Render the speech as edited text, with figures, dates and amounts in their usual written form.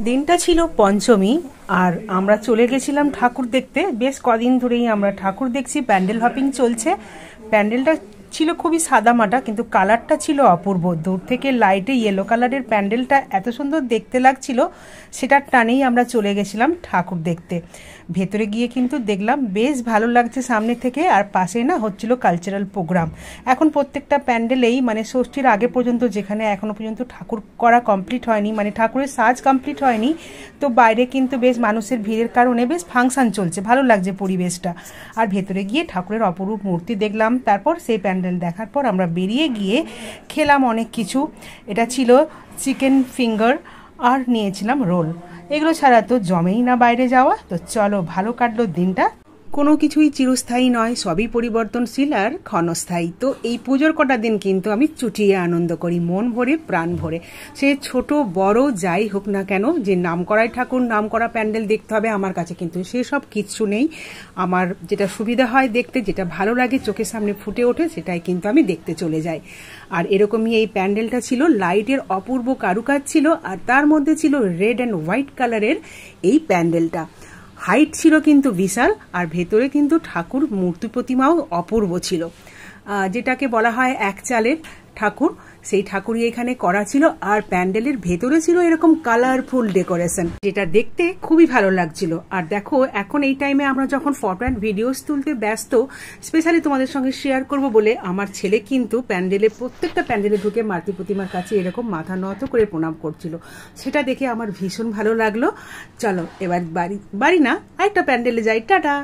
দিনটা ছিল পঞ্চমী আর আমরা চলে গেছিলাম ঠাকুর দেখতে। বেশ কদিন ধরেই আমরা ঠাকুর দেখছি, প্যান্ডেল হপিং চলছে। প্যান্ডেলটা ছিল খুবই সাদামাটা, কিন্তু কালারটা ছিল অপূর্ব। দূর থেকে লাইটে ইয়েলো কালারের প্যান্ডেলটা এত সুন্দর দেখতে লাগছিল, সেটার টানেই আমরা চলে গেছিলাম ঠাকুর দেখতে। ভেতরে গিয়ে কিন্তু দেখলাম বেশ ভালো লাগছে সামনে থেকে, আর পাশে না হচ্ছিল কালচারাল প্রোগ্রাম। এখন প্রত্যেকটা প্যান্ডেলেই মানে ষষ্ঠীর আগে পর্যন্ত, যেখানে এখনো পর্যন্ত ঠাকুর করা কমপ্লিট হয়নি, মানে ঠাকুরের সাজ কমপ্লিট হয়নি, তো বাইরে কিন্তু বেশ মানুষের ভিড়ের কারণে বেশ ফাংশন চলছে, ভালো লাগছে পরিবেশটা। আর ভেতরে গিয়ে ঠাকুরের অপরূপ মূর্তি দেখলাম। তারপর সেই প্যান্ডেল দেখার পর আমরা বেরিয়ে গিয়ে খেলাম অনেক কিছু। এটা ছিল চিকেন ফিঙ্গার আর নিয়েছিলাম রোল। এগুলো ছাড়া তো জমেই না বাইরে যাওয়া। তো চলো, ভালো কাটলো দিনটা। কোনো কিছুই চিরস্থায়ী নয়, সবই পরিবর্তনশীল আর ক্ষণস্থায়ী। তো এই পুজোর কটা দিন কিন্তু আমি চুটিয়ে আনন্দ করি, মন ভরে প্রাণ ভরে। সে ছোট বড় যাই হোক না কেন, যে নামকরাই ঠাকুর, নামকরা প্যান্ডেল দেখতে হবে, আমার কাছে কিন্তু সেসব কিচ্ছু নেই। আমার যেটা সুবিধা হয় দেখতে, যেটা ভালো লাগে, চোখের সামনে ফুটে ওঠে, সেটাই কিন্তু আমি দেখতে চলে যাই। আর এরকমই এই প্যান্ডেলটা ছিল, লাইটের অপূর্ব কারুকাজ ছিল, আর তার মধ্যে ছিল রেড অ্যান্ড হোয়াইট কালারের এই প্যান্ডেলটা। হাইট ছিল কিন্তু বিশাল, আর ভেতরে কিন্তু ঠাকুর মূর্তি প্রতিমাও অপূর্ব ছিল। যেটাকে বলা হয় এক চালের ঠাকুর, সেই ঠাকুরই এখানে করা ছিল। আর প্যান্ডেলের ভেতরে ছিল এরকম কালারফুল ডেকোরেশন, যেটা দেখতে খুবই ভালো লাগছিল। আর দেখো, এখন এই টাইমে আমরা যখন ফটো অ্যান্ড ভিডিওস তুলতে ব্যস্ত, স্পেশালি তোমাদের সঙ্গে শেয়ার করব বলে আমার ছেলে কিন্তু প্যান্ডেলে, প্রত্যেকটা প্যান্ডেলে ঢুকে মাতৃ প্রতিমার কাছে এরকম মাথা নত করে প্রণাম করছিল। সেটা দেখে আমার ভীষণ ভালো লাগলো। চলো এবার বাড়ি না, আরেকটা প্যান্ডেলে যাই। টাটা।